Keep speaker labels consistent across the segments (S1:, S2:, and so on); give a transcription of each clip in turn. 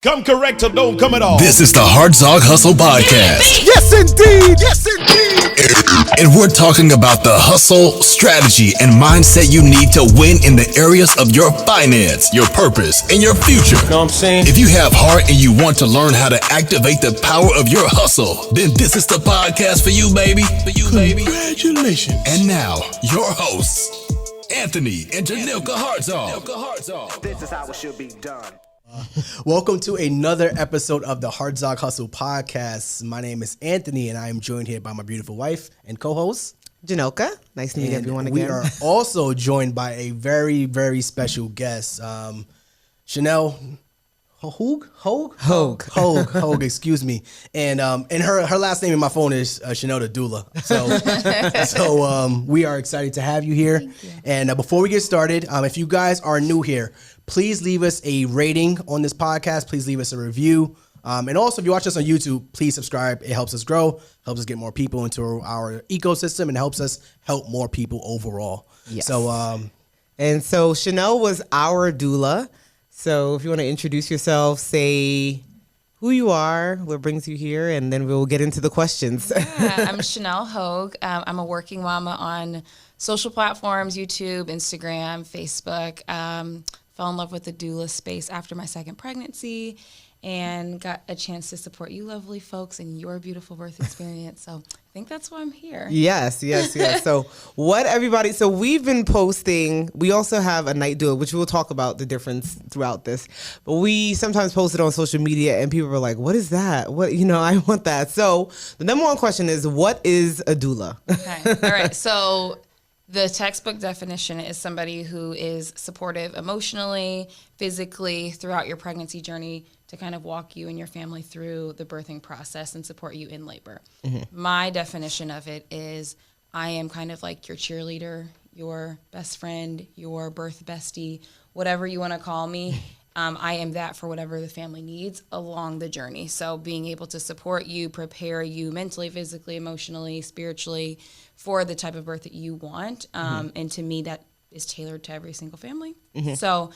S1: Come correct or don't come at all.
S2: This is the Hartzog Hustle Podcast.
S1: Yes, indeed. Yes, indeed.
S2: And we're talking about the hustle, strategy, and mindset you need to win in the areas of your finance, your purpose, and your future.
S1: Know what I'm saying?
S2: If you have heart and you want to learn how to activate the power of your hustle, then this is the podcast for you, baby. For you, baby.
S1: Congratulations.
S2: And now, your hosts, Anthony and Janilka Hartzog.
S3: This is how it should be done.
S4: Welcome to another episode of the Hartzog Hustle Podcast. My name is Anthony, and I am joined here by my beautiful wife and co-host,
S5: Janilka. Nice to meet everyone again.
S4: We are also joined by a very, very special guest, Chanel Hogue, excuse me. And her last name in my phone is Chanel the Doula. So we are excited to have you here. And before we get started, if you guys are new here, please leave us a rating on this podcast. Please leave us a review. And also, if you watch us on YouTube, please subscribe. It helps us grow, helps us get more people into our ecosystem, and helps us help more people overall.
S5: Yes.
S4: So,
S5: Chanel was our doula. So if you want to introduce yourself, say who you are, what brings you here, and then we'll get into the questions.
S6: Yeah, I'm Chanel Hogue. I'm a working mama on social platforms, YouTube, Instagram, Facebook. Fell in love with the doula space after my second pregnancy and got a chance to support you lovely folks in your beautiful birth experience. So I think that's why I'm here.
S5: Yes. So we've been posting, we also have a night doula, which we'll talk about the difference throughout this, but we sometimes post it on social media and people are like, what is that? I want that. So the number one question is, what is a doula?
S6: Okay. All right. So the textbook definition is somebody who is supportive emotionally, physically throughout your pregnancy journey to kind of walk you and your family through the birthing process and support you in labor. Mm-hmm. My definition of it is I am kind of like your cheerleader, your best friend, your birth bestie, whatever you want to call me. I am that for whatever the family needs along the journey. So being able to support you, prepare you mentally, physically, emotionally, spiritually for the type of birth that you want. And to me, that is tailored to every single family. Mm-hmm. So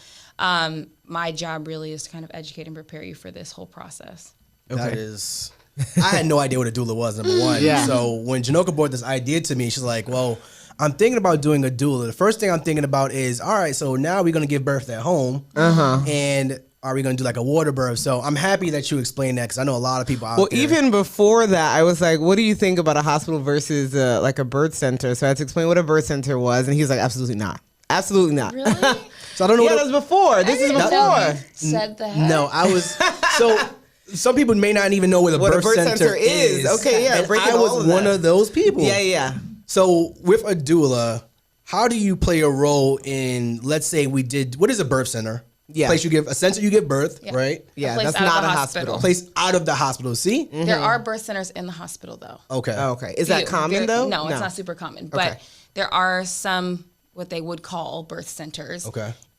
S6: my job really is to kind of educate and prepare you for this whole process.
S4: Okay. That is, I had no idea what a doula was, number one. Yeah. So when Janilka brought this idea to me, she's like, well, I'm thinking about doing a doula. The first thing I'm thinking about is, all right, so now we're going to give birth at home. And are we going to do like a water birth? So I'm happy that you explained that because I know a lot of people out there.
S5: Well, even before that, I was like, what do you think about a hospital versus like a birth center? So I had to explain what a birth center was. And he was like, absolutely not. Absolutely not.
S6: Really?
S4: So I don't know.
S5: Yeah, that was before. This is before.
S6: Said that.
S4: No, I was. So some people may not even know what a birth center is.
S5: Okay, yeah.
S4: And I was one of those people.
S5: Yeah.
S4: So with a doula, how do you play a role in, let's say what is a birth center?
S5: Yeah.
S4: A center you give birth, right?
S5: Yeah,
S6: place
S5: that's
S6: out of
S5: not
S6: the
S5: a
S6: hospital.
S5: hospital.
S4: Place out of the hospital. See?
S6: Mm-hmm. There are birth centers in the hospital, though.
S4: Okay.
S5: Is that common, though?
S6: No, it's not super common. But there are some, what they would call birth centers.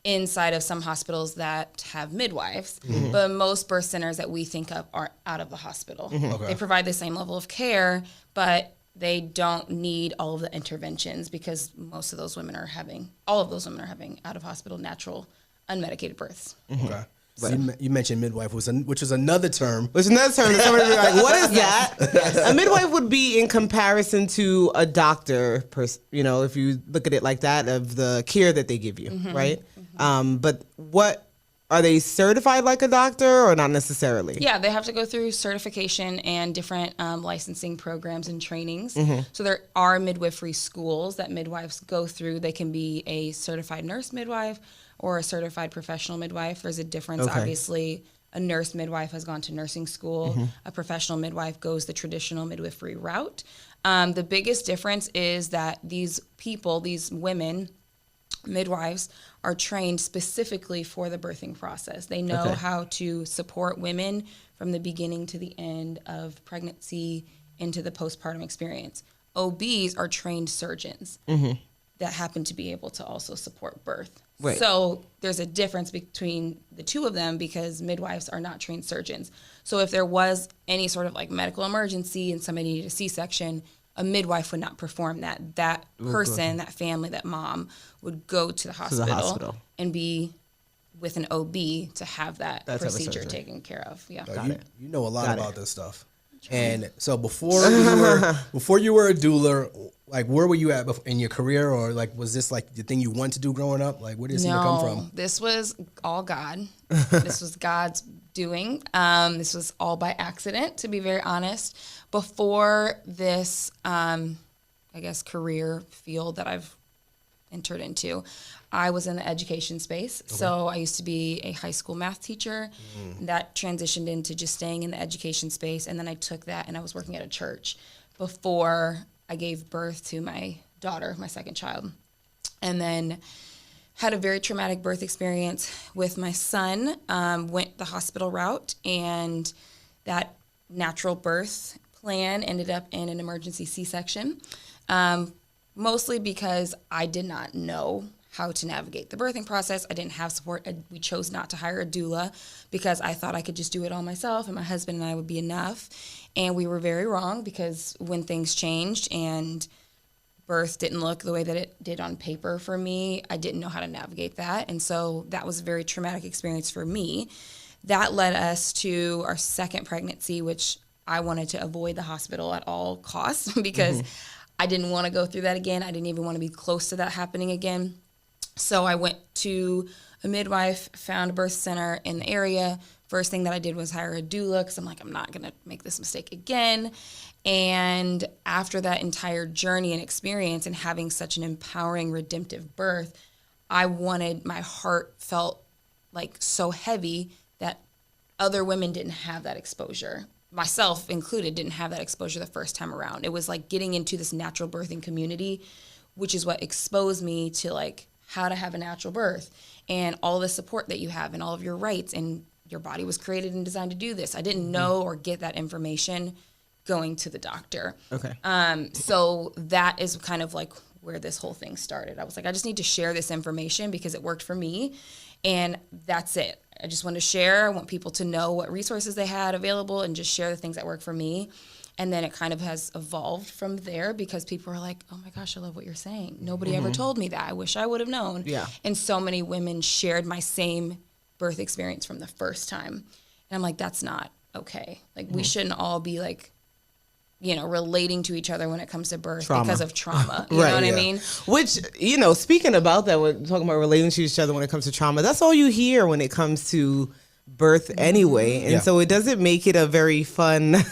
S6: Inside of some hospitals that have midwives, but most birth centers that we think of are out of the hospital. They provide the same level of care, but they don't need all of the interventions because all of those women are having out of hospital, natural, unmedicated births.
S4: Okay. So you mentioned midwife, which is another term.
S5: Which is another term that somebody would be like, what is that? Yes. A midwife would be in comparison to a doctor, if you look at it like that, of the care that they give you, right? But what, are they certified like a doctor or not necessarily?
S6: Yeah, they have to go through certification and different licensing programs and trainings. So there are midwifery schools that midwives go through. They can be a certified nurse midwife or a certified professional midwife. There's a difference, obviously. A nurse midwife has gone to nursing school. A professional midwife goes the traditional midwifery route. The biggest difference is that these women, midwives, are trained specifically for the birthing process. They know how to support women from the beginning to the end of pregnancy into the postpartum experience. OBs are trained surgeons that happen to be able to also support birth.
S5: Right.
S6: So there's a difference between the two of them because midwives are not trained surgeons. So if there was any sort of like medical emergency and somebody needed a C-section, a midwife would not perform that. That person, that family, that mom would go to the hospital and be with an OB to have that
S5: That type of
S6: procedure
S5: surgery.
S6: taken care of. Yeah.
S4: You know a lot
S5: Got
S4: about
S5: it.
S4: this stuff. And so before you were a doula, like where were you at in your career, or like was this like the thing you wanted to do growing up? Like where did this even come from?
S6: This was all God. This was God's doing. This was all by accident, to be very honest. Before this, I guess, career field that I've entered into, I was in the education space. Okay. So I used to be a high school math teacher. That transitioned into just staying in the education space. And then I took that and I was working at a church before I gave birth to my daughter, my second child. And then had a very traumatic birth experience with my son, went the hospital route, and that natural birth plan ended up in an emergency C-section, mostly because I did not know how to navigate the birthing process. I didn't have support. We chose not to hire a doula because I thought I could just do it all myself and my husband and I would be enough. And we were very wrong, because when things changed and birth didn't look the way that it did on paper for me, I didn't know how to navigate that. And so that was a very traumatic experience for me. That led us to our second pregnancy, which I wanted to avoid the hospital at all costs because I didn't want to go through that again. I didn't even want to be close to that happening again. So I went to a midwife, found a birth center in the area. First thing that I did was hire a doula because I'm like, I'm not going to make this mistake again. And after that entire journey and experience and having such an empowering, redemptive birth, my heart felt like so heavy that other women didn't have that exposure. Myself included didn't have that exposure the first time around. It was like getting into this natural birthing community, which is what exposed me to like how to have a natural birth and all the support that you have and all of your rights, and your body was created and designed to do this. I didn't know or get that information going to the doctor.
S5: Okay.
S6: So that is kind of like where this whole thing started. I was like, I just need to share this information because it worked for me, and that's it. I just want to share. I want people to know what resources they had available and just share the things that work for me. And then it kind of has evolved from there because people are like, oh my gosh, I love what you're saying. Nobody ever told me that. I wish I would have known.
S5: Yeah.
S6: And so many women shared my same birth experience from the first time. And I'm like, that's not okay. Like, we shouldn't all be like, relating to each other when it comes to birth because of trauma. You know what I mean?
S5: Which, speaking about that, we're talking about relating to each other when it comes to trauma. That's all you hear when it comes to birth anyway. And so it doesn't make it a very fun,
S6: not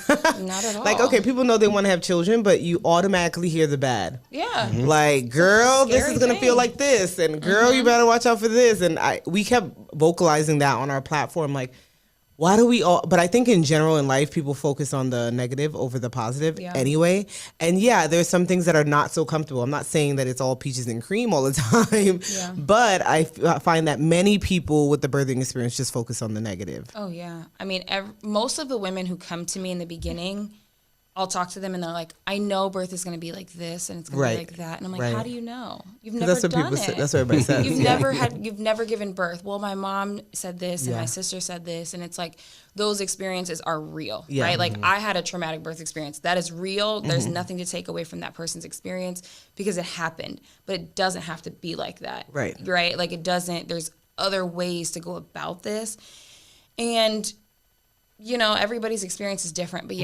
S6: at all.
S5: Like, okay, people know they want to have children, but you automatically hear the bad.
S6: Yeah.
S5: Like, girl, this
S6: Scary
S5: is going to
S6: thing.
S5: feel like this. And girl, you better watch out for this. And we kept vocalizing that on our platform. Like, why do we all, but I think in general in life, people focus on the negative over the positive anyway. And there's some things that are not so comfortable. I'm not saying that it's all peaches and cream all the time, but I find that many people with the birthing experience just focus on the negative.
S6: Oh, yeah. I mean, most of the women who come to me in the beginning, I'll talk to them and they're like, I know birth is going to be like this and it's going to be like that. And I'm like, how do you know? You've never done it.
S5: That's what everybody says.
S6: You've never given birth. Well, my mom said this and my sister said this. And it's like, those experiences are real, right? Like, I had a traumatic birth experience. That is real. There's nothing to take away from that person's experience because it happened. But it doesn't have to be like that.
S5: Right.
S6: Right? Like, it doesn't. There's other ways to go about this. And, everybody's experience is different. But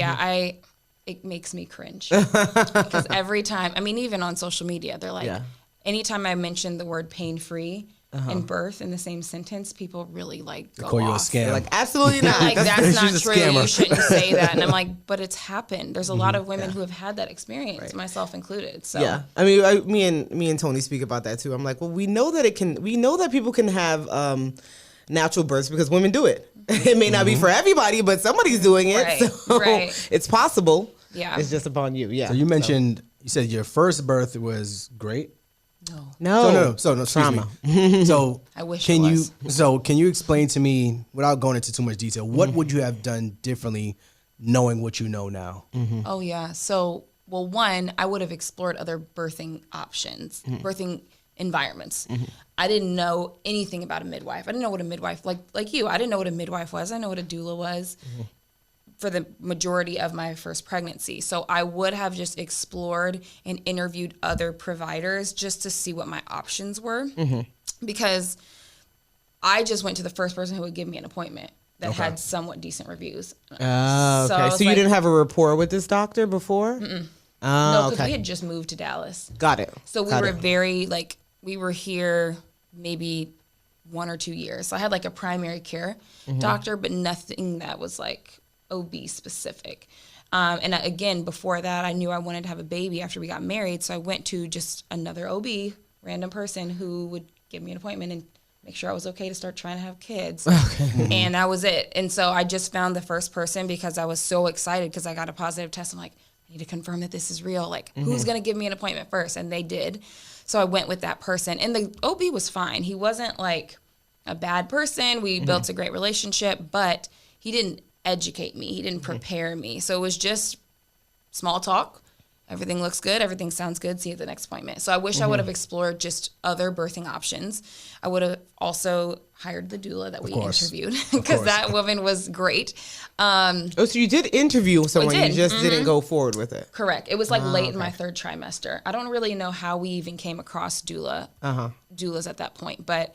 S6: it makes me cringe because every time, I mean, even on social media, they're like, anytime I mention the word pain-free and birth in the same sentence, people really like go
S4: Call you a
S6: off.
S4: scam.
S5: They're like, absolutely not.
S6: Like, that's not
S4: she's a
S6: true.
S4: scammer.
S6: You shouldn't say that. And I'm like, but it's happened. There's a lot of women who have had that experience, myself included. So
S5: I mean, me and Tony speak about that too. I'm like, well, we know that people can have natural births because women do it. It may not be for everybody, but somebody's doing it.
S6: Right,
S5: So
S6: right.
S5: it's possible.
S6: Yeah.
S5: It's just upon you. Yeah.
S4: So you mentioned, you said your first birth was great.
S5: No.
S4: Excuse
S5: Trauma.
S4: me. So
S6: I wish
S4: can
S6: it was.
S4: can you explain to me, without going into too much detail, what would you have done differently knowing what you know now?
S6: Oh, yeah. So, well, one, I would have explored other birthing options, birthing environments. I didn't know anything about a midwife. I didn't know what a midwife, like you, I didn't know what a midwife was. I know what a doula was for the majority of my first pregnancy. So I would have just explored and interviewed other providers just to see what my options were. Because I just went to the first person who would give me an appointment that had somewhat decent reviews.
S5: Oh, okay. So you didn't have a rapport with this doctor before?
S6: No,
S5: Oh,
S6: because
S5: okay.
S6: we had just moved to Dallas.
S5: Got it.
S6: So we were very, like, we were here maybe 1 or 2 years. So I had like a primary care doctor, but nothing that was like OB specific. And again, before that, I knew I wanted to have a baby after we got married. So I went to just another OB, random person who would give me an appointment and make sure I was okay to start trying to have kids. And that was it. And so I just found the first person because I was so excited because I got a positive test. I'm like, I need to confirm that this is real. Like, who's going to give me an appointment first? And they did. So I went with that person. And the OB was fine. He wasn't like a bad person. We built a great relationship, but he didn't educate me. He didn't prepare me. So it was just small talk. Everything looks good. Everything sounds good. See you at the next appointment. So I wish I would have explored just other birthing options. I would have also hired the doula that we interviewed because that woman was great.
S5: Oh, so you did interview someone,
S6: did.
S5: you just didn't go forward with it.
S6: Correct. It was like late in my 3rd trimester. I don't really know how we even came across doulas at that point, but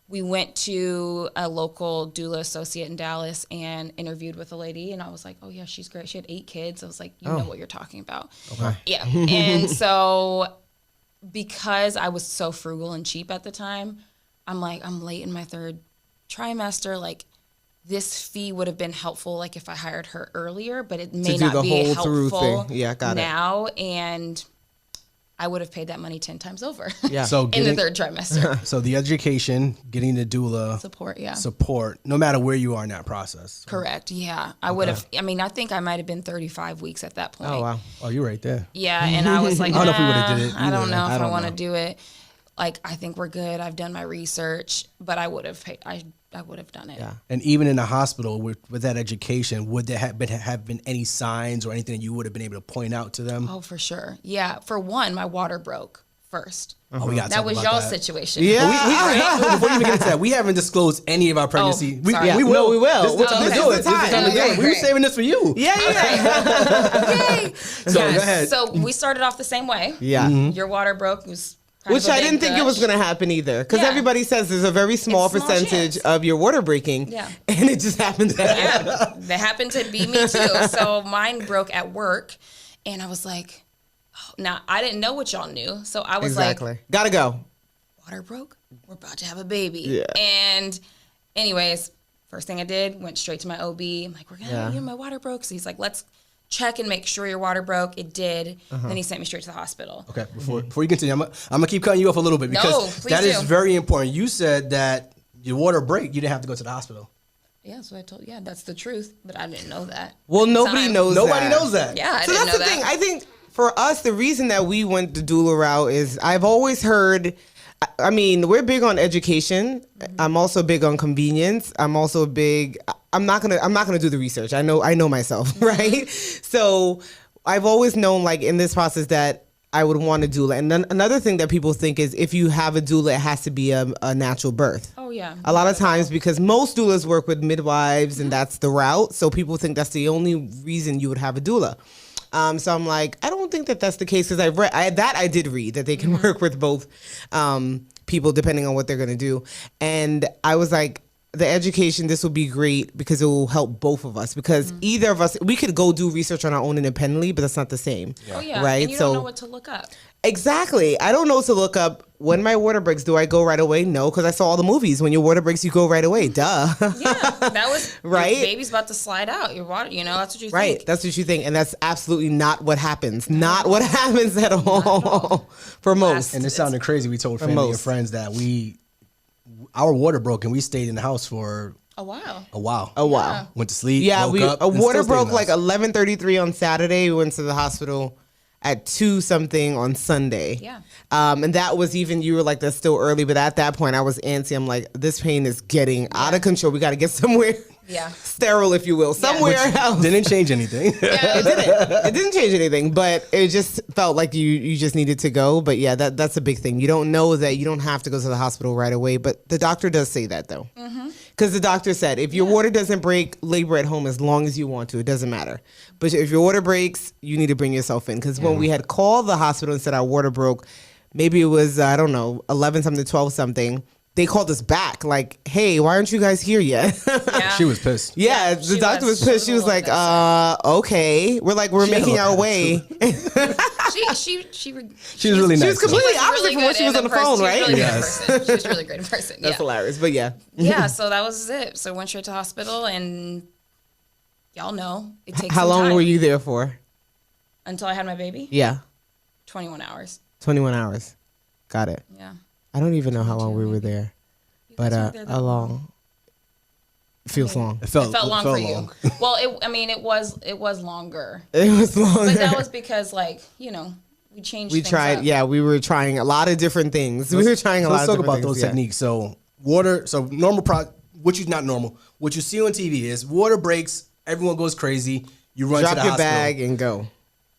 S6: we went to a local doula associate in Dallas and interviewed with a lady, and I was like, oh yeah, she's great. She had 8 kids. I was like, you know what you're talking about. Okay. Yeah. And so because I was so frugal and cheap at the time, I'm like, I'm late in my 3rd trimester. Like, this fee would have been helpful, like if I hired her earlier, but it may not be helpful now. And I would have paid that money 10 times over. Yeah.
S4: So
S6: in the 3rd trimester.
S4: So the education, getting the doula support, no matter where you are in that process.
S6: Correct. Yeah. I would have. I mean, I think I might have been 35 weeks at that point.
S5: Oh wow.
S4: Oh, you're right there.
S6: Yeah, and I was like,
S4: I don't know if we would have did it.
S6: I don't know if I want to
S4: know.
S6: do it. Like, I think we're good. I've done my research, but I would have paid. I would have done it.
S5: Yeah.
S4: And even in the hospital with that education, would there have been any signs or anything that you would have been able to point out to them?
S6: Oh, for sure. Yeah. For one, my water broke first.
S4: Oh, we got
S6: that was y'all's situation.
S5: Yeah.
S4: Before you even get into that, we haven't disclosed any of our pregnancy.
S6: sorry.
S4: We will.
S5: No, we will.
S4: This is the time to do it. This is the time to do it. We were saving this for you.
S5: Yeah.
S6: Yay.
S4: So go ahead.
S6: So we started off the same way.
S5: Yeah.
S6: Your water broke. It was kind
S5: Which
S6: of a
S5: I
S6: big
S5: didn't think it was
S6: gush.
S5: going to happen either. Because
S6: Yeah.
S5: everybody says there's a very small
S6: It's a small
S5: percentage
S6: chance.
S5: of your water breaking.
S6: Yeah.
S5: And it just happened to happen.
S6: Yeah, that happened to be me too. So mine broke at work, and I was like, oh, now I didn't know what y'all knew. So I was
S5: Exactly.
S6: like,
S5: Gotta go.
S6: water broke? We're about to have a baby.
S5: Yeah.
S6: And anyways, first thing I did, went straight to my OB. I'm like, we're going to have my water broke. So he's like, let's check and make sure your water broke. It did. Then he sent me straight to the hospital.
S4: Okay, before you continue, I'm gonna keep cutting you off a little bit because
S6: please
S4: that is
S6: do.
S4: very important. You said that your water break, you didn't have to go to the hospital.
S6: Yeah, so I told that's the truth. But I didn't know that.
S5: Well, nobody knows
S4: Nobody
S5: that.
S4: knows that.
S6: Yeah, I
S5: So
S6: didn't
S5: that's
S6: know
S5: the
S6: that.
S5: thing. I think for us, the reason that we went the doula route is I've always heard, I mean, we're big on education. I'm also big on convenience. I'm also big, I'm not gonna do the research. I know myself, right? So I've always known, like, in this process that I would want a doula. And then another thing that people think is if you have a doula, it has to be a natural birth.
S6: Oh, yeah.
S5: A lot of times, because most doulas work with midwives and that's the route. So people think that's the only reason you would have a doula. So I'm like, I don't think that that's the case, because I did read that they can work with both people depending on what they're going to do. And I was like, the education, this will be great because it will help both of us, because either of us, we could go do research on our own independently, but that's not the same.
S6: Oh, yeah.
S5: Right.
S6: And you don't know what to look up.
S5: Exactly. I don't know what to look up. When my water breaks, do I go right away? No, because I saw all the movies. When your water breaks, you go right away. Duh.
S6: Yeah, that was
S5: Right?
S6: Your baby's about to slide out. Your water, that's what you
S5: Right.
S6: think.
S5: That's what you think. And that's absolutely not what happens. Not what happens at all for most.
S4: And it sounded crazy. We told family and
S5: most.
S4: friends that our water broke and we stayed in the house for
S6: Oh, wow.
S4: a while.
S5: Oh, wow.
S4: Went to sleep.
S5: Yeah,
S4: woke up,
S5: a
S4: and
S5: water
S4: still stayed in
S5: broke
S4: the
S5: like
S4: house.
S5: 11:33 on Saturday. We went to the hospital at 2 something on Sunday.
S6: Yeah.
S5: And that was even, you were like, that's still early, but at that point I was antsy. I'm like, this pain is getting out of control. We got to get somewhere
S6: Yeah.
S5: sterile, if you will, somewhere else.
S4: Didn't change anything.
S6: Yeah.
S5: It didn't change anything, but it just felt like you just needed to go. But yeah, that's a big thing. You don't know that you don't have to go to the hospital right away, but the doctor does say that though. Because the doctor said, if your water doesn't break, labor at home as long as you want to. It doesn't matter. But if your water breaks, you need to bring yourself in. Because when we had called the hospital and said our water broke, maybe it was, I don't know, 11 something, 12 something, they called us back like, hey, why aren't you guys here yet?
S6: Yeah.
S4: She was pissed.
S5: Yeah, the doctor was pissed. She was like, okay. We're like, we're making our way.
S6: She
S4: was really nice.
S5: She was completely opposite
S6: really
S5: from what she was on the phone, right?
S6: She was really great in person.
S5: That's hilarious, but yeah.
S6: Yeah, so that was it. So went straight to hospital, and y'all know it takes
S5: How
S6: some
S5: long
S6: time.
S5: were you there for?
S6: Until I had my baby?
S5: Yeah,
S6: 21 hours.
S5: 21 hours. Got it.
S6: Yeah.
S5: I don't even know how long we were there, but
S6: weren't there that
S5: how long? Feels long.
S4: It
S6: It felt long for you. Well, it was longer.
S5: It was long.
S6: But that was because, like, we changed
S5: We
S6: things
S5: tried.
S6: up.
S5: Yeah, we were trying a lot of different things. We were trying a lot
S4: Let's
S5: of
S4: talk
S5: different
S4: about those
S5: things, yeah.
S4: techniques. So water. So normal not normal. What you see on TV is water breaks. Everyone goes crazy. You run to
S5: Drop
S4: the
S5: your
S4: hospital.
S5: bag and go.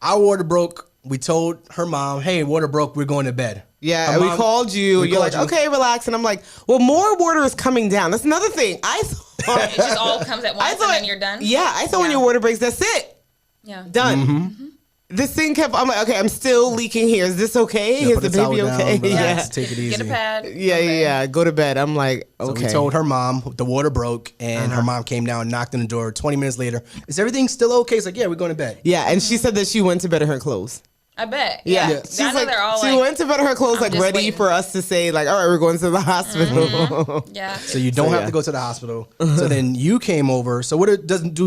S4: Our water broke. We told her mom, "Hey, water broke. We're going to bed."
S5: Yeah,
S4: Her
S5: and we
S4: mom-
S5: called you.
S4: we
S5: You're
S4: called
S5: like,
S4: you.
S5: okay, relax. And I'm like, well, more water is coming down. That's another thing. I thought
S6: It just all comes at once, and then you're done.
S5: Yeah, I thought when
S6: Yeah.
S5: your water breaks, that's it.
S6: Yeah.
S5: Done.
S4: Mm-hmm.
S5: This thing kept. I'm like, okay, I'm still leaking here. Is this okay?
S4: Yeah,
S5: Is
S4: put
S5: the
S4: the towel
S5: baby
S4: down,
S5: okay?
S4: relax,
S5: Yeah.
S4: take it easy.
S6: Get a pad.
S5: Yeah. Go to bed. I'm like,
S4: So
S5: okay.
S4: we told her mom the water broke, and her mom came down, knocked on the door. 20 minutes later, is everything still okay? It's like, yeah, we're going to bed.
S5: Yeah, and she said that she went to bed in her clothes.
S6: I bet.
S5: Yeah.
S6: Yeah.
S5: She's
S6: I know
S5: like,
S6: they're all
S5: she
S6: like,
S5: went to bed in her clothes,
S6: I'm
S5: like
S6: just
S5: ready
S6: waiting.
S5: for us to say, like, all right, we're going to the hospital.
S6: yeah.
S4: So you don't have
S5: yeah.
S4: to go to the hospital. So then you came over. So do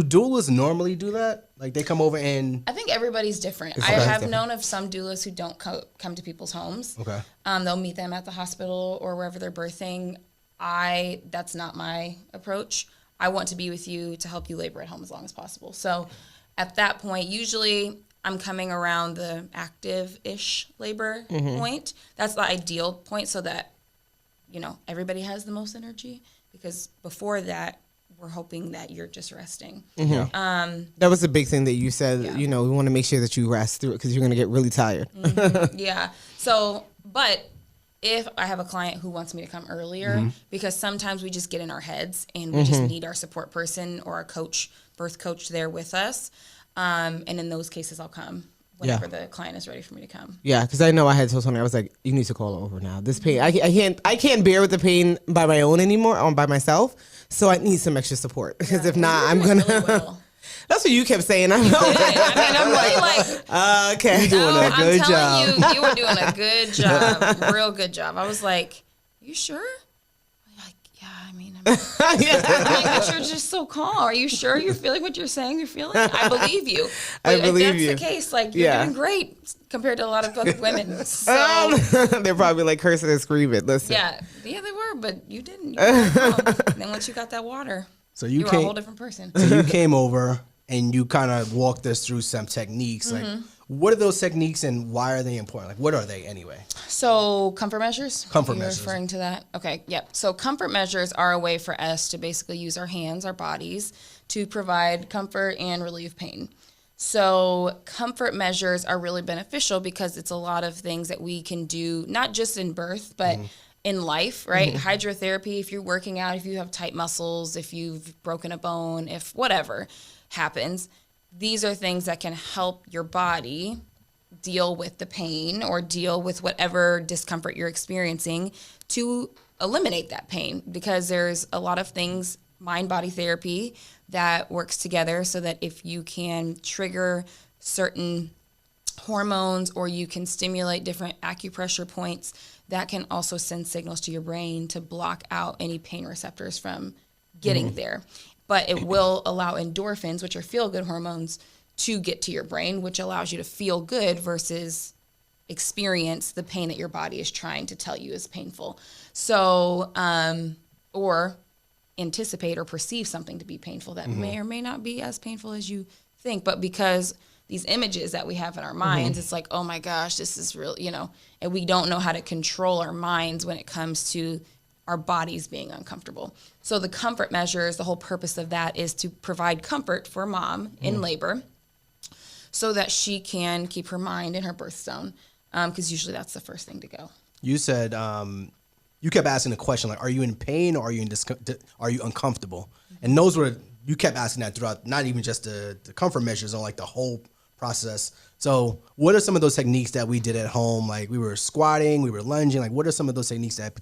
S4: doulas normally do that? Like they come over and
S6: I think everybody's different. I have known of some doulas who don't come to people's homes.
S4: Okay.
S6: They'll meet them at the hospital or wherever they're birthing. That's not my approach. I want to be with you to help you labor at home as long as possible. So at that point, usually I'm coming around the active-ish labor point. That's the ideal point so that, everybody has the most energy, because before that, we're hoping that you're just resting.
S5: That was a big thing that you said, we want to make sure that you rest through it because you're going to get really tired.
S6: Yeah. So, but if I have a client who wants me to come earlier, because sometimes we just get in our heads and we just need our support person or a birth coach there with us. And in those cases, I'll come whenever the client is ready for me to come.
S5: Yeah, because I know I had told Tony, I was like, you need to call over now. This pain, I can't bear with the pain by my own anymore, or by myself. So I need some extra support because if not, I'm going
S6: Really
S5: to.
S6: well.
S5: That's what you kept saying. I'm
S6: I'm really like,
S5: okay.
S6: no,
S4: good
S6: I'm telling you were doing a good job, real good job. I was like, you sure? Like, yeah, I mean, but you're just so calm. Are you sure you're feeling what you're saying you're feeling? I believe you. But
S5: believe
S6: if that's
S5: you.
S6: the case, like, you're doing great compared to a lot of other women. So,
S5: They're probably like cursing and screaming. Listen.
S6: yeah, they were, but you didn't. You were calm. And then once you got that water,
S4: so
S6: you
S4: you
S6: were a
S4: came.
S6: whole different person.
S4: So you came over and you kind of walked us through some techniques. Like, what are those techniques and why are they important? Like, what are they anyway?
S6: So comfort measures?
S4: Comfort
S6: You're
S4: measures.
S6: referring to that? Okay, yep. So comfort measures are a way for us to basically use our hands, our bodies, to provide comfort and relieve pain. So comfort measures are really beneficial because it's a lot of things that we can do, not just in birth, but in life, right? Hydrotherapy, if you're working out, if you have tight muscles, if you've broken a bone, if whatever happens, these are things that can help your body deal with the pain or deal with whatever discomfort you're experiencing to eliminate that pain, because there's a lot of things, mind-body therapy, that works together so that if you can trigger certain hormones or you can stimulate different acupressure points, that can also send signals to your brain to block out any pain receptors from getting there. But it will allow endorphins, which are feel-good hormones, to get to your brain, which allows you to feel good versus experience the pain that your body is trying to tell you is painful. So, or anticipate or perceive something to be painful that may or may not be as painful as you think. But because these images that we have in our minds, it's like, oh my gosh, this is real, and we don't know how to control our minds when it comes to our bodies being uncomfortable. So the comfort measures, the whole purpose of that is to provide comfort for mom in labor so that she can keep her mind in her birth zone, because usually that's the first thing to go.
S4: You said you kept asking the question like, are you in pain or are you are you uncomfortable? And those were, you kept asking that throughout, not even just the comfort measures on like the whole process. So what are some of those techniques that we did at home? Like we were squatting, we were lunging. Like what are some of those techniques that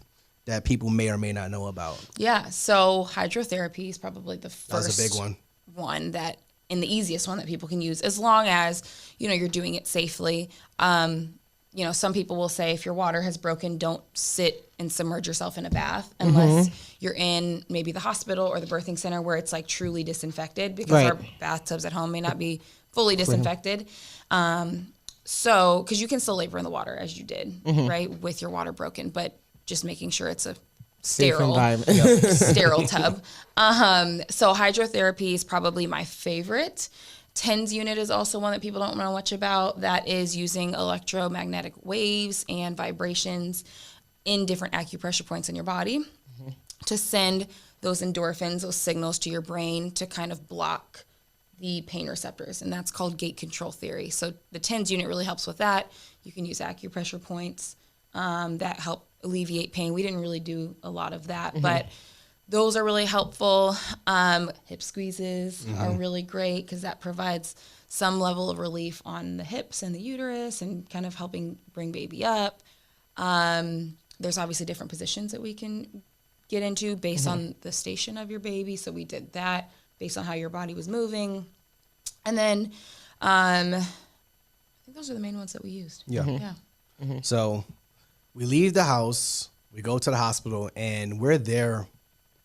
S4: that people may or may not know about?
S6: Yeah. So hydrotherapy is probably the first
S4: That's a big one.
S6: That, and the easiest one that people can use, as long as, you're doing it safely. Some people will say if your water has broken, don't sit and submerge yourself in a bath unless you're in maybe the hospital or the birthing center where it's like truly disinfected, because our bathtubs at home may not be fully disinfected. So, because you can still labor in the water as you did, right, with your water broken, but just making sure it's a sterile tub. So hydrotherapy is probably my favorite. TENS unit is also one that people don't know much about. That is using electromagnetic waves and vibrations in different acupressure points in your body to send those endorphins, those signals to your brain to kind of block the pain receptors, and that's called gate control theory. So the TENS unit really helps with that. You can use acupressure points that help alleviate pain. We didn't really do a lot of that, but those are really helpful. Hip squeezes are really great because that provides some level of relief on the hips and the uterus and kind of helping bring baby up. There's obviously different positions that we can get into based on the station of your baby. So we did that based on how your body was moving. And then I think those are the main ones that we used. Yeah.
S4: So we leave the house, we go to the hospital, and we're there.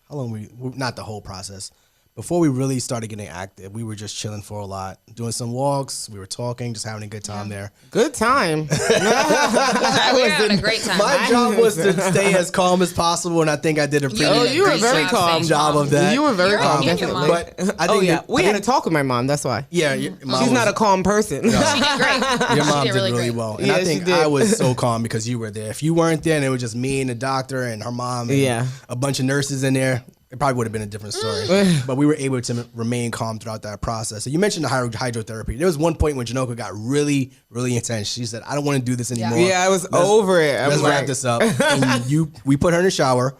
S4: How long not the whole process. Before we really started getting active, we were just chilling for a lot, doing some walks. We were talking, just having a good time there.
S5: Good time.
S6: We were having a great time.
S4: My job was to stay as calm as possible, and I think I did a pretty
S5: you were very calm.
S4: job of that.
S5: You were very calm.
S6: and your mom.
S4: But I think
S5: we had to talk with my mom. That's why.
S4: Yeah,
S5: She's not a calm person.
S6: She did great.
S4: Your mom
S6: She
S4: did
S6: really
S4: really
S6: great.
S4: well. And
S5: Yeah,
S4: I think
S5: she did.
S4: I was so calm because you were there. If you weren't there and it was just me and the doctor and her mom and a bunch of nurses in there, it probably would have been a different story. But we were able to remain calm throughout that process. So you mentioned the hydrotherapy. There was one point when Janoka got really, really intense. She said, I don't want to do this anymore.
S5: Yeah, I was over it.
S4: Let's wrap this up. And we put her in the shower,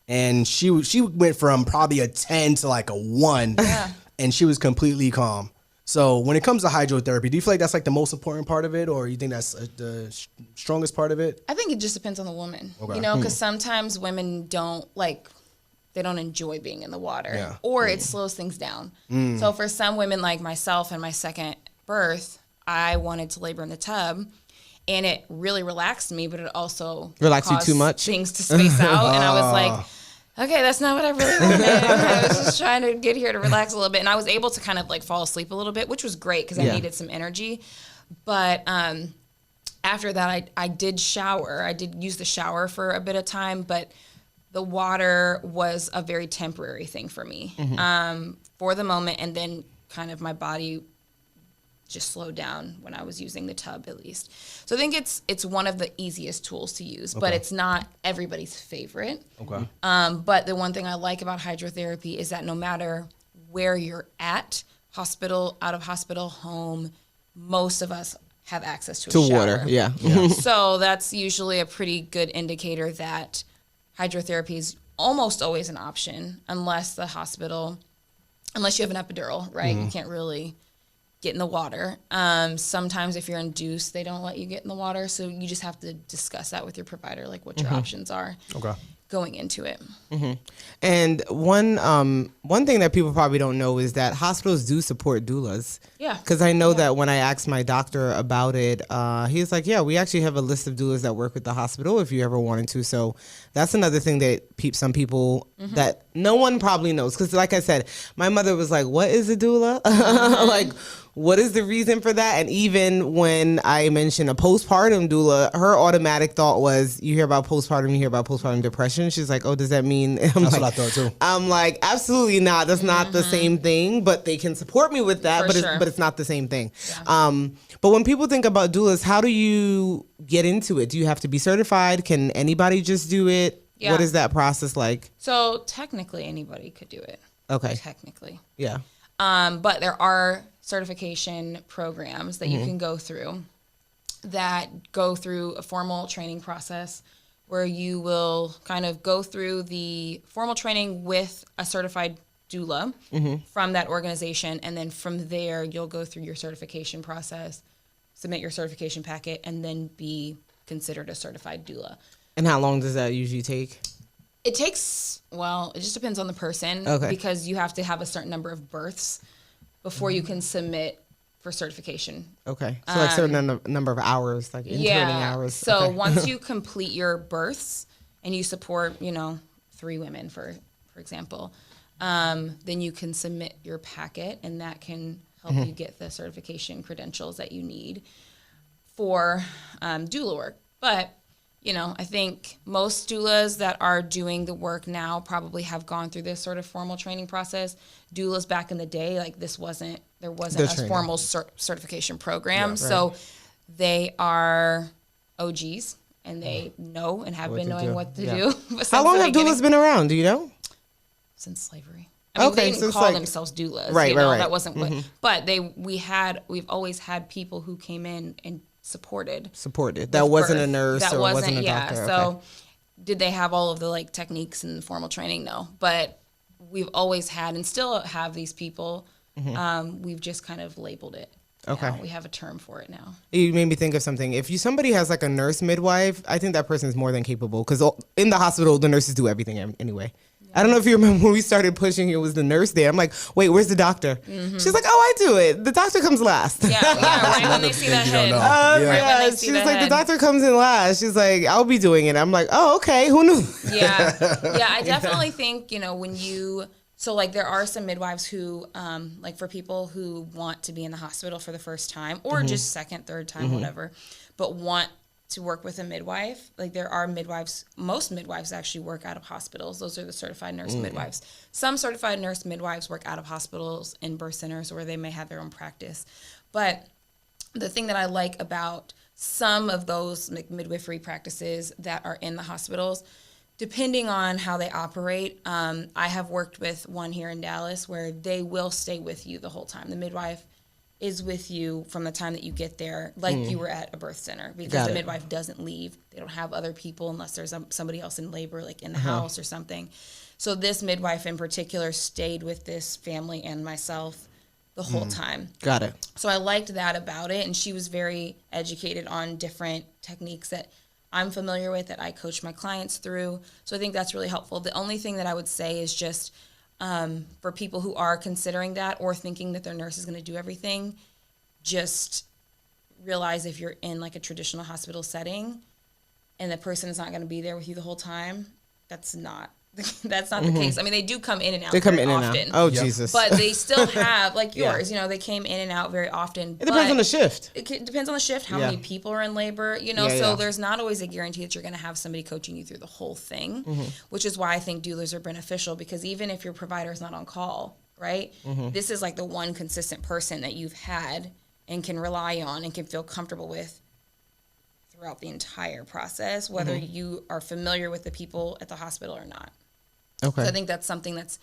S4: and she went from probably a 10 to like a 1. And she was completely calm. So when it comes to hydrotherapy, do you feel like that's like the most important part of it, or you think that's the strongest part of it?
S6: I think it just depends on the woman,
S4: Okay.
S6: because sometimes women they don't enjoy being in the water,
S4: Yeah.
S6: or it slows things down. So for some women like myself and my second birth, I wanted to labor in the tub, and it really relaxed me, but it also
S5: Relaxed you
S6: caused
S5: too much?
S6: things to space out, and I was like, okay, that's not what I really wanted. I was just trying to get here to relax a little bit, and I was able to kind of like fall asleep a little bit, which was great because I needed some energy. But after that, I did shower. I did use the shower for a bit of time, but the water was a very temporary thing for me for the moment, and then kind of my body just slowed down when I was using the tub, at least. So I think it's one of the easiest tools to use, but it's not everybody's favorite.
S4: Okay.
S6: But the one thing I like about hydrotherapy is that no matter where you're at, hospital, out of hospital, home, most of us have access to a shower.
S5: Water. Yeah.
S6: So that's usually a pretty good indicator that hydrotherapy is almost always an option unless you have an epidural, right? You can't really get in the water. Sometimes if you're induced, they don't let you get in the water. So you just have to discuss that with your provider, like what your options are going into it.
S5: And one thing that people probably don't know is that hospitals do support doulas.
S6: Yeah.
S5: Because I know that when I asked my doctor about it, he was like, yeah, we actually have a list of doulas that work with the hospital if you ever wanted to. So that's another thing that some people that no one probably knows. Because like I said, my mother was like, what is a doula? Like, what is the reason for that? And even when I mentioned a postpartum doula, her automatic thought was, you hear about postpartum depression. She's like, oh, does that mean?
S4: That's what I thought too.
S5: I'm like, absolutely not. That's not the same thing, but they can support me with that, but it's not the same thing. Yeah. But when people think about doulas, how do you get into it? Do you have to be certified? Can anybody just do it?
S6: Yeah.
S5: What is that process like?
S6: So technically anybody could do it.
S5: Okay.
S6: Technically.
S5: Yeah.
S6: But there are certification programs that you can go through that go through a formal training process where you will kind of go through the formal training with a certified doula from that organization. And then from there, you'll go through your certification process, submit your certification packet, and then be considered a certified doula.
S5: And how long does that usually take?
S6: It takes, well, it just depends on the person.
S5: Okay.
S6: Because you have to have a certain number of births before you can submit for certification.
S5: Okay. So like certain number of hours, like interning hours.
S6: So
S5: Okay.
S6: once you complete your births and you support, 3 women, for example, then you can submit your packet, and that can help you get the certification credentials that you need for doula work. But, I think most doulas that are doing the work now probably have gone through this sort of formal training process. Doulas back in the day, like there wasn't a formal certification program. So they are OGs, and they know and have been knowing what to do.
S5: How long have doulas been around? Do you know?
S6: Since slavery. I mean, they didn't call themselves doulas.
S5: Right.
S6: That wasn't what, but we've always had people who came in and supported.
S5: That wasn't
S6: birth.
S5: a nurse
S6: That
S5: or wasn't a
S6: yeah.
S5: doctor.
S6: So did they have all of the like techniques and formal training? No, but we've always had and still have these people. We've just kind of labeled it.
S5: Okay.
S6: Now. We have a term for it now.
S5: You made me think of something. If somebody has like a nurse midwife, I think that person is more than capable, because in the hospital, the nurses do everything anyway. I don't know if you remember when we started pushing, it was the nurse there. I'm like, wait, where's the doctor? She's like, oh, I do it. The doctor comes last.
S6: Yeah, right when they see that head.
S5: Yeah,
S6: when they see
S5: she's
S6: the
S5: like,
S6: head.
S5: the doctor comes in last. She's like, I'll be doing it. I'm like, oh, okay, who knew?
S6: Yeah, I definitely think, when so like there are some midwives who, like for people who want to be in the hospital for the first time or just second, third time, whatever, but want to work with a midwife. Like there are midwives, most midwives actually work out of hospitals. Those are the certified nurse midwives. Some certified nurse midwives work out of hospitals and birth centers, or they may have their own practice. But the thing that I like about some of those midwifery practices that are in the hospitals, depending on how they operate, I have worked with one here in Dallas where they will stay with you the whole time. The midwife is with you from the time that you get there, like you were at a birth center, because the midwife doesn't leave. They don't have other people unless there's somebody else in labor, like in the house or something. So this midwife in particular stayed with this family and myself the whole time.
S5: Got it.
S6: So I liked that about it, and she was very educated on different techniques that I'm familiar with, that I coach my clients through. So I think that's really helpful. The only thing that I would say is just for people who are considering that or thinking that their nurse is going to do everything, just realize if you're in like a traditional hospital setting and the person is not going to be there with you the whole time, that's not the case. I mean, they do come in and out.
S5: They come
S6: very
S5: in and
S6: often,
S5: out. Oh, Jesus.
S6: But they still have, like yours, they came in and out very often.
S5: It depends on the shift.
S6: It depends on the shift, how many people are in labor, so there's not always a guarantee that you're going to have somebody coaching you through the whole thing, which is why I think doulas are beneficial, because even if your provider is not on call, right, this is like the one consistent person that you've had and can rely on and can feel comfortable with throughout the entire process, whether you are familiar with the people at the hospital or not.
S5: Okay.
S6: So I think that's something that's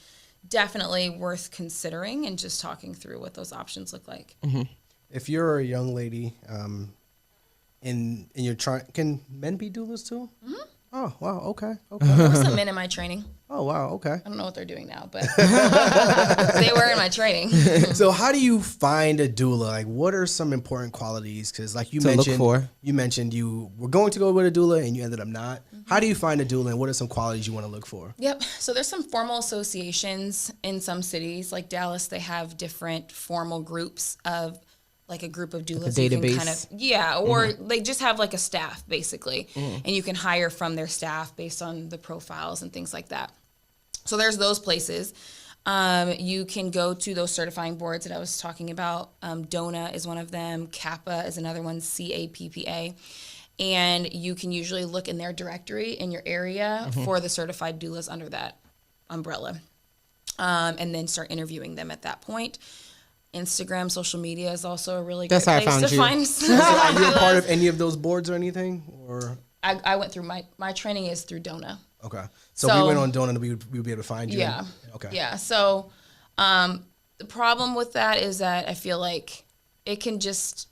S6: definitely worth considering and just talking through what those options look like.
S4: If you're a young lady, and you're trying, can men be doulas too? Oh wow, okay.
S6: There were some men in my training.
S4: Oh wow, okay.
S6: I don't know what they're doing now, but they were in my training.
S4: So how do you find a doula? Like, what are some important qualities? Because like you mentioned you were going to go with a doula and you ended up not. How do you find a doula, and what are some qualities you want to look for?
S6: Yep. So there's some formal associations in some cities, like Dallas. They have different formal groups of, like a group of doulas.
S5: Like a
S6: you can
S5: database.
S6: Or they just have like a staff basically, and you can hire from their staff based on the profiles and things like that. So there's those places. You can go to those certifying boards that I was talking about. DONA is one of them. CAPPA is another one, CAPPA. And you can usually look in their directory in your area for the certified doulas under that umbrella, and then start interviewing them at that point. Instagram, social media is also a really good place to find.
S4: Are you a part of any of those boards or anything? Or
S6: I went through my training is through DONA.
S4: Okay, so we went on DONA and we would be able to find you.
S6: Yeah.
S4: Okay.
S6: Yeah. So the problem with that is that I feel like it can just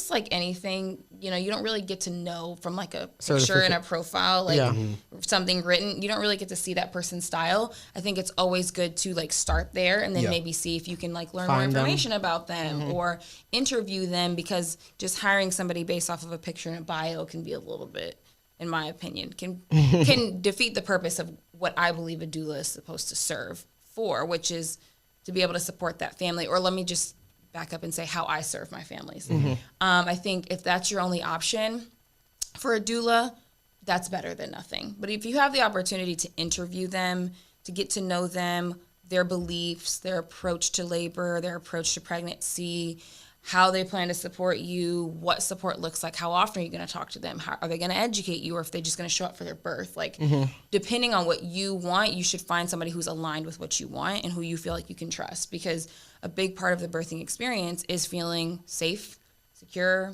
S6: like anything, you don't really get to know from like a picture and a profile, like something written. You don't really get to see that person's style. I think it's always good to like start there and then maybe see if you can like learn more information about them or interview them, because just hiring somebody based off of a picture and a bio can be a little bit, in my opinion, can defeat the purpose of what I believe a doula is supposed to serve for, which is to be able to support that family. Or let me just back up and say how I serve my families. I think if that's your only option for a doula, that's better than nothing. But if you have the opportunity to interview them, to get to know them, their beliefs, their approach to labor, their approach to pregnancy, how they plan to support you, what support looks like, how often are you going to talk to them, how are they going to educate you, or if they're just going to show up for their birth. Like, depending on what you want, you should find somebody who's aligned with what you want and who you feel like you can trust, because a big part of the birthing experience is feeling safe, secure,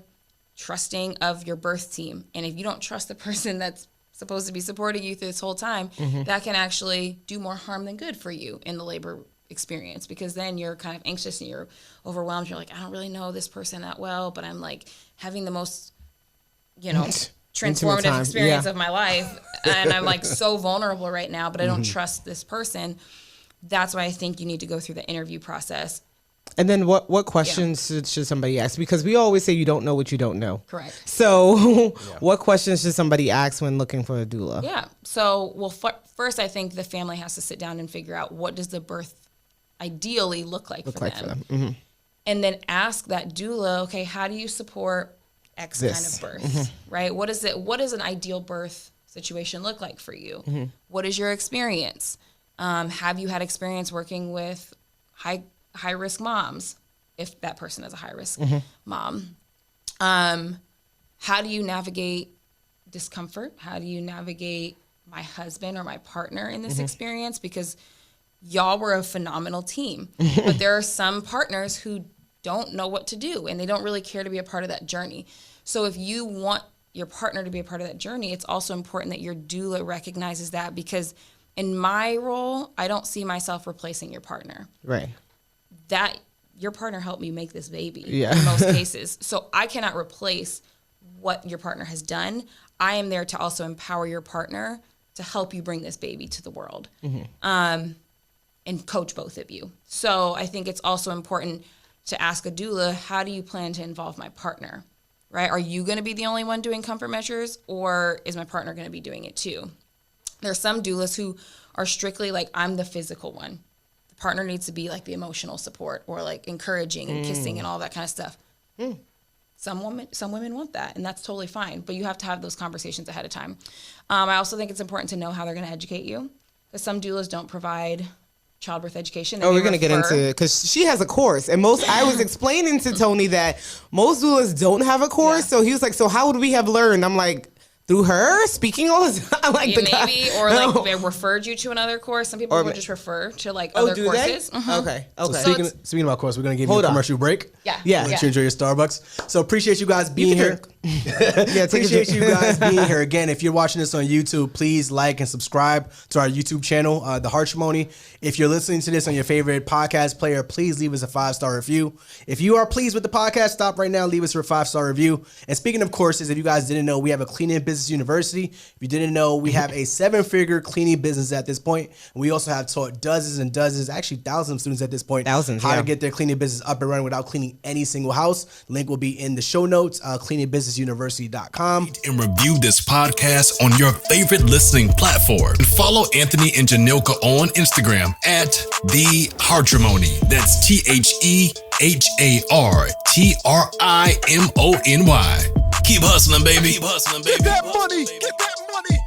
S6: trusting of your birth team. And if you don't trust the person that's supposed to be supporting you through this whole time, that can actually do more harm than good for you in the labor experience, because then you're kind of anxious and you're overwhelmed. You're like, I don't really know this person that well, but I'm like having the most, transformative experience of my life. And I'm like so vulnerable right now, but I don't trust this person. That's why I think you need to go through the interview process.
S5: And then what questions should somebody ask? Because we always say you don't know what you don't know.
S6: Correct.
S5: So what questions should somebody ask when looking for a doula?
S6: Yeah. So, first I think the family has to sit down and figure out, what does the birth ideally look like for them. And then ask that doula, okay, how do you support X kind of birth, right? What does an ideal birth situation look like for you? What is your experience? Have you had experience working with high risk moms, if that person is a high risk mom? How do you navigate discomfort? How do you navigate my husband or my partner in this experience? Because y'all were a phenomenal team, but there are some partners who don't know what to do and they don't really care to be a part of that journey. So if you want your partner to be a part of that journey, it's also important that your doula recognizes that, because in my role, I don't see myself replacing your partner.
S5: Right.
S6: That your partner helped me make this baby in most cases. So I cannot replace what your partner has done. I am there to also empower your partner to help you bring this baby to the world. And coach both of you. So I think it's also important to ask a doula, how do you plan to involve my partner, right? Are you going to be the only one doing comfort measures, or is my partner going to be doing it too? There are some doulas who are strictly like, I'm the physical one. The partner needs to be like the emotional support, or like encouraging and kissing and all that kind of stuff. Some women want that, and that's totally fine. But you have to have those conversations ahead of time. I also think it's important to know how they're going to educate you, because some doulas don't provide childbirth education.
S5: We're going to get into it, because she has a course, and I was explaining to Tony that most doulas don't have a course. So he was like, so how would we have learned? I'm like, through her speaking all the time, like
S6: they referred you to another course. Some people would just refer to like other courses.
S5: Okay.
S4: So speaking about course, we're going to give you a commercial break.
S6: Yeah.
S4: Let you enjoy your Starbucks. So appreciate you guys being here. Appreciate you guys being here. Again, if you're watching this on YouTube, please like and subscribe to our YouTube channel, The Hartzogs. If you're listening to this on your favorite podcast player, please leave us a 5-star review. If you are pleased with the podcast, stop right now, leave us a 5-star review. And speaking of courses, if you guys didn't know, we have a cleaning business university. If you didn't know, we have a 7-figure cleaning business at this point. And we also have taught dozens and dozens, actually thousands of students at this point, how to get their cleaning business up and running without cleaning any single house. Link will be in the show notes, cleaningbusinessuniversity.com.
S2: And review this podcast on your favorite listening platform. And follow Anthony and Janilka on Instagram at The Hartrimony. That's TheHartrimony. Keep hustling, baby.
S1: Get that money. Get that money.